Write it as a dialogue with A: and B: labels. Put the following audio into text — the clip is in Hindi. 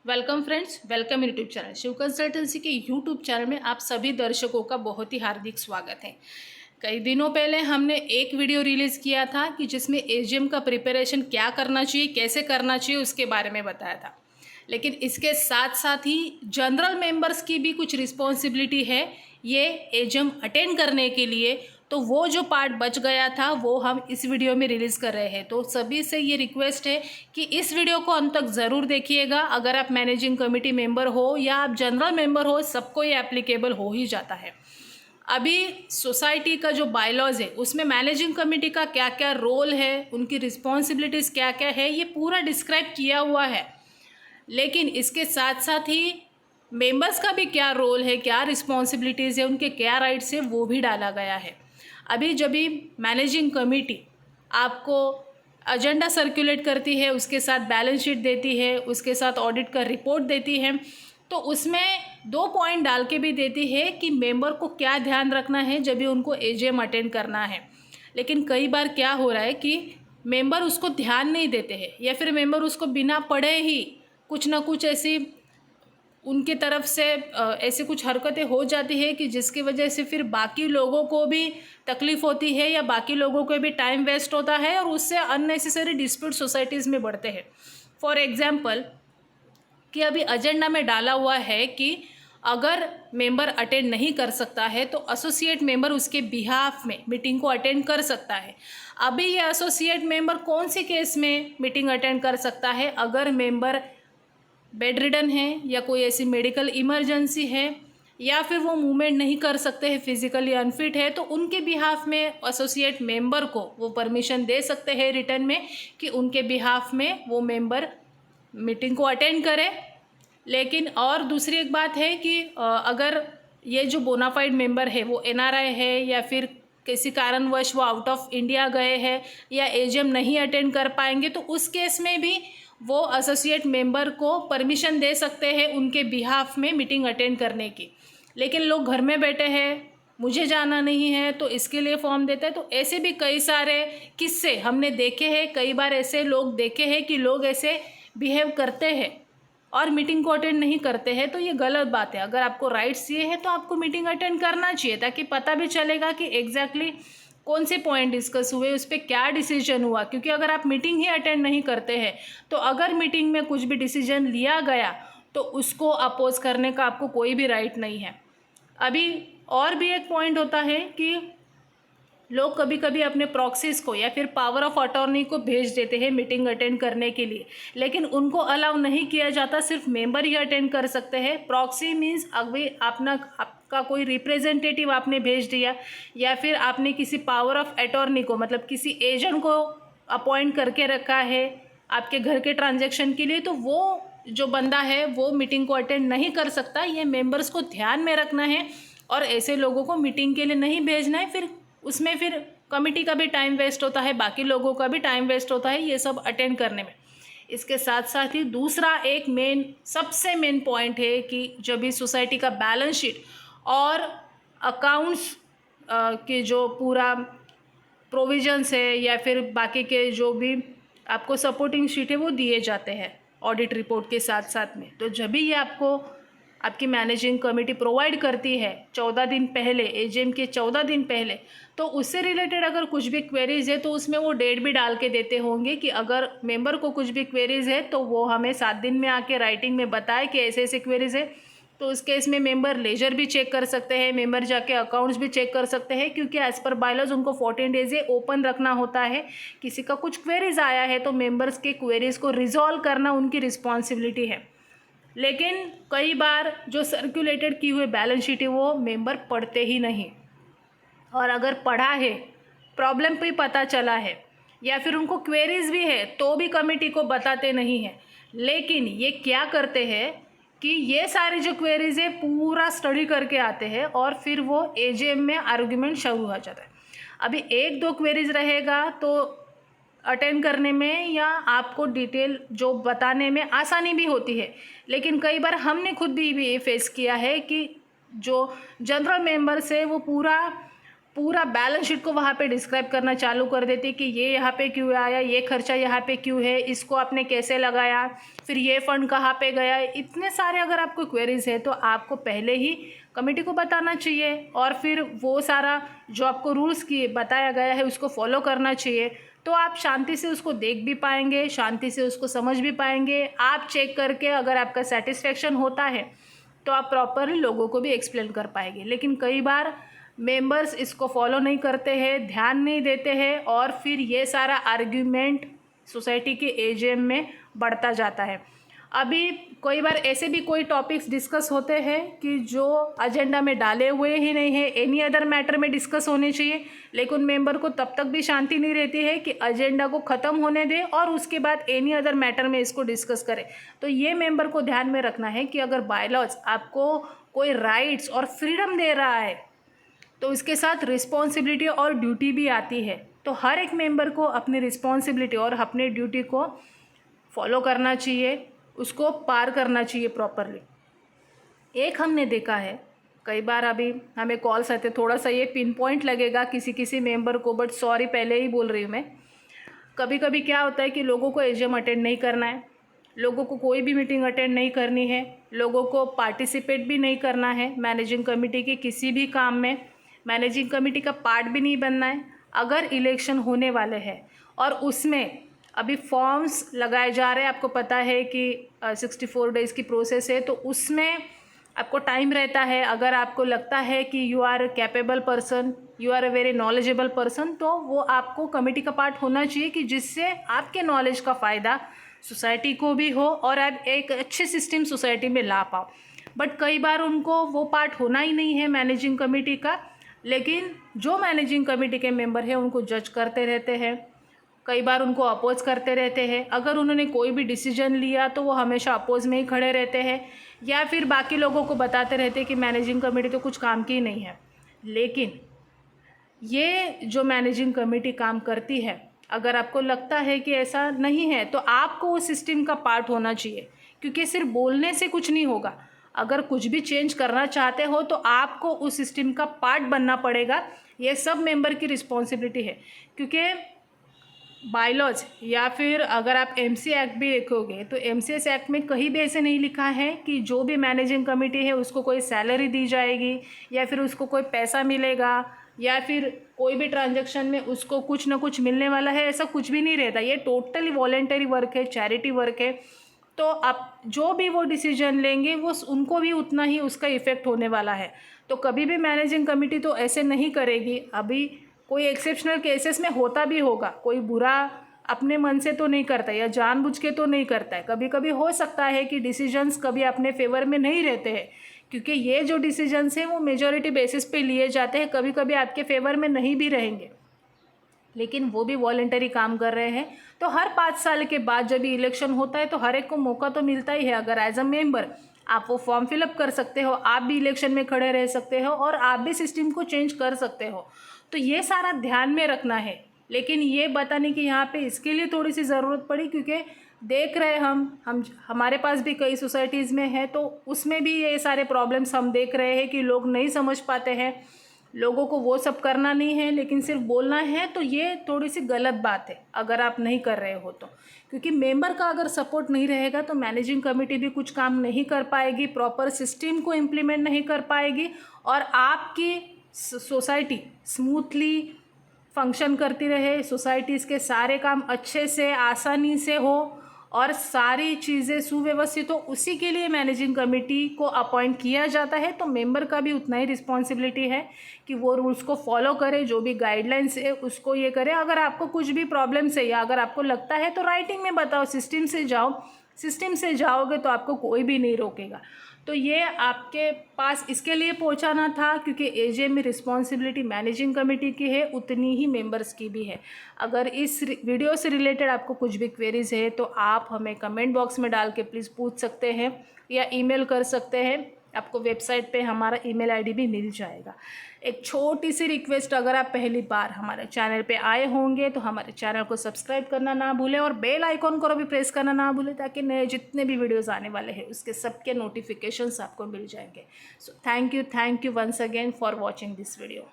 A: Welcome friends, welcome YouTube channel Shiv consultancy के यूट्यूब चैनल में आप सभी दर्शकों का बहुत ही हार्दिक स्वागत है। कई दिनों पहले हमने एक वीडियो रिलीज़ किया था कि जिसमें एजीएम का प्रिपरेशन क्या करना चाहिए, कैसे करना चाहिए, उसके बारे में बताया था। लेकिन इसके साथ साथ ही जनरल मेंबर्स की भी कुछ रिस्पॉन्सिबिलिटी है ये एजीएम अटेंड करने के लिए। तो वो जो पार्ट बच गया था वो हम इस वीडियो में रिलीज़ कर रहे हैं। तो सभी से ये रिक्वेस्ट है कि इस वीडियो को अंत तक ज़रूर देखिएगा। अगर आप मैनेजिंग कमेटी मेंबर हो या आप जनरल मेंबर हो, सबको ये एप्लीकेबल हो ही जाता है। अभी सोसाइटी का जो बायलॉज है उसमें मैनेजिंग कमेटी का क्या क्या रोल है, उनकी रिस्पॉन्सिबिलिटीज़ क्या क्या है, ये पूरा डिस्क्राइब किया हुआ है। लेकिन इसके साथ साथ ही मेंबर्स का भी क्या रोल है, क्या रिस्पॉन्सिबिलिटीज़ है, उनके क्या राइट्स है, वो भी डाला गया है। अभी जब भी मैनेजिंग कमेटी आपको एजेंडा सर्कुलेट करती है, उसके साथ बैलेंस शीट देती है, उसके साथ ऑडिट का रिपोर्ट देती है, तो उसमें 2 पॉइंट डाल के भी देती है कि मेंबर को क्या ध्यान रखना है जब भी उनको एजीएम अटेंड करना है। लेकिन कई बार क्या हो रहा है कि मेंबर उसको ध्यान नहीं देते हैं या फिर मेंबर उसको बिना पढ़े ही कुछ ना कुछ ऐसी उनकी तरफ से ऐसी कुछ हरकतें हो जाती है कि जिसकी वजह से फिर बाकी लोगों को भी तकलीफ़ होती है या बाकी लोगों को भी टाइम वेस्ट होता है और उससे अननेसेसरी डिस्प्यूट सोसाइटीज़ में बढ़ते हैं। फॉर एग्जांपल कि अभी एजेंडा में डाला हुआ है कि अगर मेंबर अटेंड नहीं कर सकता है तो एसोसिएट मेंबर उसके बिहाफ में मीटिंग को अटेंड कर सकता है। अभी ये एसोसिएट मेंबर कौन से केस में मीटिंग अटेंड कर सकता है? अगर मेंबर बेड रिडन है या कोई ऐसी मेडिकल इमरजेंसी है या फिर वो मूवमेंट नहीं कर सकते हैं, फिजिकली अनफिट है, तो उनके बिहाफ में एसोसिएट मेंबर को वो परमिशन दे सकते हैं रिटर्न में कि उनके बिहाफ में वो मेंबर मीटिंग को अटेंड करे। लेकिन और दूसरी एक बात है कि अगर ये जो बोनाफाइड मेंबर है वो एनआरआई है या फिर किसी कारणवश वो आउट ऑफ इंडिया गए हैं या एजीएम नहीं अटेंड कर पाएंगे, तो उस केस में भी वो एसोसिएट मेंबर को परमिशन दे सकते हैं उनके बिहाफ में मीटिंग अटेंड करने की। लेकिन लोग घर में बैठे हैं, मुझे जाना नहीं है, तो इसके लिए फॉर्म देते हैं। तो ऐसे भी कई सारे किस्से हमने देखे हैं, कई बार ऐसे लोग देखे हैं कि लोग ऐसे बिहेव करते हैं और मीटिंग को अटेंड नहीं करते हैं। तो ये गलत बात है। अगर आपको राइट्स ये है तो आपको मीटिंग अटेंड करना चाहिए ताकि पता भी चलेगा कि एग्जैक्टली कौन से पॉइंट डिस्कस हुए, उस पर क्या डिसीजन हुआ। क्योंकि अगर आप मीटिंग ही अटेंड नहीं करते हैं तो अगर मीटिंग में कुछ भी डिसीजन लिया गया तो उसको अपोज करने का आपको कोई भी राइट नहीं है। अभी और भी एक पॉइंट होता है कि लोग कभी कभी अपने प्रॉक्सीज को या फिर पावर ऑफ अटॉर्नी को भेज देते हैं मीटिंग अटेंड करने के लिए, लेकिन उनको अलाउ नहीं किया जाता, सिर्फ मेंबर ही अटेंड कर सकते हैं। प्रॉक्सी मीन्स अभी आपका कोई रिप्रेजेंटेटिव आपने भेज दिया या फिर आपने किसी पावर ऑफ अटॉर्नी को, मतलब किसी एजेंट को अपॉइंट करके रखा है आपके घर के ट्रांजैक्शन के लिए, तो वो जो बंदा है वो मीटिंग को अटेंड नहीं कर सकता। ये मेंबर्स को ध्यान में रखना है और ऐसे लोगों को मीटिंग के लिए नहीं भेजना है। फिर उसमें फिर कमिटी का भी टाइम वेस्ट होता है, बाकी लोगों का भी टाइम वेस्ट होता है ये सब अटेंड करने में। इसके साथ साथ ही दूसरा एक सबसे मेन पॉइंट है कि जब भी सोसाइटी का बैलेंस शीट और अकाउंट्स के जो पूरा प्रोविजंस है या फिर बाकी के जो भी आपको सपोर्टिंग शीट है वो दिए जाते हैं ऑडिट रिपोर्ट के साथ साथ में, तो जब भी ये आपको आपकी मैनेजिंग कमेटी प्रोवाइड करती है 14 दिन पहले, एजीएम के 14 दिन पहले, तो उससे रिलेटेड अगर कुछ भी क्वेरीज़ है तो उसमें वो डेट भी डाल के देते होंगे कि अगर मेंबर को कुछ भी क्वेरीज़ है तो वो हमें 7 दिन में आके राइटिंग में बताए कि ऐसे ऐसे क्वेरीज़ है। तो उस केस में मेंबर लेजर भी चेक कर सकते हैं, मेंबर जाके अकाउंट्स भी चेक कर सकते हैं, क्योंकि एज़ पर बायलॉज उनको 14 डेज ये ओपन रखना होता है। किसी का कुछ क्वेरीज़ आया है तो मेंबर्स के क्वेरीज़ को रिजॉल्व करना उनकी रिस्पॉन्सिबिलिटी है। लेकिन कई बार जो सर्कुलेटेड की हुई बैलेंस शीट है वो मेंबर पढ़ते ही नहीं, और अगर पढ़ा है, प्रॉब्लम भी पता चला है या फिर उनको क्वेरीज भी है तो भी कमेटी को बताते नहीं हैं। लेकिन ये क्या करते हैं कि ये सारी जो क्वेरीज है पूरा स्टडी करके आते हैं और फिर वो एजीएम में आर्गुमेंट शुरू हो जाता है। अभी 1-2 क्वेरीज रहेगा तो अटेंड करने में या आपको डिटेल जो बताने में आसानी भी होती है। लेकिन कई बार हमने खुद भी ये फेस किया है कि जो जनरल मेंबर्स है वो पूरा पूरा बैलेंस शीट को वहाँ पे डिस्क्राइब करना चालू कर देते कि ये यहाँ पे क्यों आया, ये खर्चा यहाँ पे क्यों है, इसको आपने कैसे लगाया, फिर ये फ़ंड कहाँ पे गया। इतने सारे अगर आपको क्वेरीज़ है तो आपको पहले ही कमेटी को बताना चाहिए और फिर वो सारा जो आपको रूल्स की बताया गया है उसको फॉलो करना चाहिए। तो आप शांति से उसको देख भी पाएंगे, शांति से उसको समझ भी पाएंगे। आप चेक करके अगर आपका सेटिस्फेक्शन होता है तो आप प्रॉपरली लोगों को भी एक्सप्लेन कर पाएंगे। लेकिन कई बार मेंबर्स इसको फॉलो नहीं करते हैं, ध्यान नहीं देते हैं और फिर ये सारा आर्ग्यूमेंट सोसाइटी के एजीएम में बढ़ता जाता है। अभी कई बार ऐसे भी कोई टॉपिक्स डिस्कस होते हैं कि जो एजेंडा में डाले हुए ही नहीं है, एनी अदर मैटर में डिस्कस होने चाहिए, लेकिन मेंबर को तब तक भी शांति नहीं रहती है कि एजेंडा को ख़त्म होने दे और उसके बाद एनी अदर मैटर में इसको डिस्कस करें। तो ये मेंबर को ध्यान में रखना है कि अगर बायलॉज आपको कोई राइट्स और फ्रीडम दे रहा है तो उसके साथ रिस्पॉन्सिबिलिटी और ड्यूटी भी आती है। तो हर एक मेंबर को अपनी रिस्पॉन्सिबिलिटी और अपने ड्यूटी को फॉलो करना चाहिए, उसको पार करना चाहिए प्रॉपरली। एक हमने देखा है कई बार, अभी हमें कॉल्स आते, थोड़ा सा ये पिन पॉइंट लगेगा किसी किसी मेंबर को, बट सॉरी पहले ही बोल रही हूँ मैं। कभी कभी क्या होता है कि लोगों को एजीएम अटेंड नहीं करना है, लोगों को कोई भी मीटिंग अटेंड नहीं करनी है, लोगों को पार्टिसिपेट भी नहीं करना है मैनेजिंग कमेटी के किसी भी काम में, मैनेजिंग कमेटी का पार्ट भी नहीं बनना है। अगर इलेक्शन होने वाले हैं और उसमें अभी फॉर्म्स लगाए जा रहे हैं, आपको पता है कि 64 डेज़ की प्रोसेस है, तो उसमें आपको टाइम रहता है। अगर आपको लगता है कि you are capable person, you are a very knowledgeable person, तो वो आपको कमेटी का पार्ट होना चाहिए कि जिससे आपके नॉलेज का फ़ायदा सोसाइटी को भी हो और आप एक अच्छे सिस्टम सोसाइटी में ला पाओ। बट कई बार उनको वो पार्ट होना ही नहीं है मैनेजिंग कमेटी का, लेकिन जो मैनेजिंग कमेटी के मेंबर हैं उनको जज करते रहते हैं, कई बार उनको अपोज करते रहते हैं। अगर उन्होंने कोई भी डिसीजन लिया तो वो हमेशा अपोज में ही खड़े रहते हैं या फिर बाकी लोगों को बताते रहते हैं कि मैनेजिंग कमेटी तो कुछ काम की नहीं है। लेकिन ये जो मैनेजिंग कमेटी काम करती है, अगर आपको लगता है कि ऐसा नहीं है तो आपको उस सिस्टम का पार्ट होना चाहिए, क्योंकि सिर्फ बोलने से कुछ नहीं होगा। अगर कुछ भी चेंज करना चाहते हो तो आपको उस सिस्टम का पार्ट बनना पड़ेगा। ये सब मेंबर की रिस्पॉन्सिबिलिटी है, क्योंकि बायलॉज या फिर अगर आप एमसी एक्ट भी देखोगे तो एमसीएस एक्ट में कहीं भी ऐसे नहीं लिखा है कि जो भी मैनेजिंग कमेटी है उसको कोई सैलरी दी जाएगी या फिर उसको कोई पैसा मिलेगा या फिर कोई भी ट्रांजैक्शन में उसको कुछ ना कुछ मिलने वाला है। ऐसा कुछ भी नहीं रहता। ये टोटली वॉलेंटरी वर्क है, चैरिटी वर्क है। तो आप जो भी वो डिसीजन लेंगे वो उनको भी उतना ही उसका इफ़ेक्ट होने वाला है। तो कभी भी मैनेजिंग कमेटी तो ऐसे नहीं करेगी। अभी कोई एक्सेप्शनल केसेस में होता भी होगा, कोई बुरा अपने मन से तो नहीं करता या जानबूझ के तो नहीं करता है। कभी कभी हो सकता है कि डिसीजंस कभी अपने फेवर में नहीं रहते हैं, क्योंकि ये जो डिसीजंस हैं वो मेजॉरिटी बेसिस पे लिए जाते हैं, कभी कभी आपके फेवर में नहीं भी रहेंगे, लेकिन वो भी वॉलंटरी काम कर रहे हैं। तो हर 5 साल के बाद जब भी इलेक्शन होता है तो हर एक को मौका तो मिलता ही है। अगर एज अ मेंबर आप वो फॉर्म फिलअप कर सकते हो, आप भी इलेक्शन में खड़े रह सकते हो और आप भी सिस्टम को चेंज कर सकते हो। तो ये सारा ध्यान में रखना है। लेकिन ये बताने की यहाँ पे इसके लिए थोड़ी सी ज़रूरत पड़ी, क्योंकि देख रहे हम हमारे पास भी कई सोसाइटीज़ में है तो उसमें भी ये सारे प्रॉब्लम्स हम देख रहे हैं कि लोग नहीं समझ पाते हैं, लोगों को वो सब करना नहीं है लेकिन सिर्फ बोलना है। तो ये थोड़ी सी गलत बात है अगर आप नहीं कर रहे हो तो, क्योंकि मेंबर का अगर सपोर्ट नहीं रहेगा तो मैनेजिंग कमेटी भी कुछ काम नहीं कर पाएगी, प्रॉपर सिस्टम को इम्प्लीमेंट नहीं कर पाएगी और आपकी सोसाइटी स्मूथली फंक्शन करती रहे, सोसाइटीज़ के सारे काम अच्छे से आसानी से हो और सारी चीज़ें सुव्यवस्थित हो। उसी के लिए मैनेजिंग कमेटी को अपॉइंट किया जाता है। तो मेंबर का भी उतना ही रिस्पॉन्सिबिलिटी है कि वो रूल्स को फॉलो करे, जो भी गाइडलाइंस है उसको ये करे। अगर आपको कुछ भी प्रॉब्लम्स है या अगर आपको लगता है तो राइटिंग में बताओ, सिस्टम से जाओ, सिस्टम से जाओगे तो आपको कोई भी नहीं रोकेगा। तो ये आपके पास इसके लिए पहुंचाना था, क्योंकि एजीएम में रिस्पॉन्सिबिलिटी मैनेजिंग कमेटी की है उतनी ही मेंबर्स की भी है। अगर इस वीडियो से रिलेटेड आपको कुछ भी क्वेरीज है तो आप हमें कमेंट बॉक्स में डाल के प्लीज़ पूछ सकते हैं या ईमेल कर सकते हैं। आपको वेबसाइट पे हमारा ईमेल आईडी भी मिल जाएगा। एक छोटी सी रिक्वेस्ट, अगर आप पहली बार हमारे चैनल पे आए होंगे तो हमारे चैनल को सब्सक्राइब करना ना भूलें और बेल आइकॉन को भी प्रेस करना ना भूलें, ताकि नए जितने भी वीडियोस आने वाले हैं उसके सबके नोटिफिकेशंस आपको मिल जाएंगे। So thank you once again for watching this video.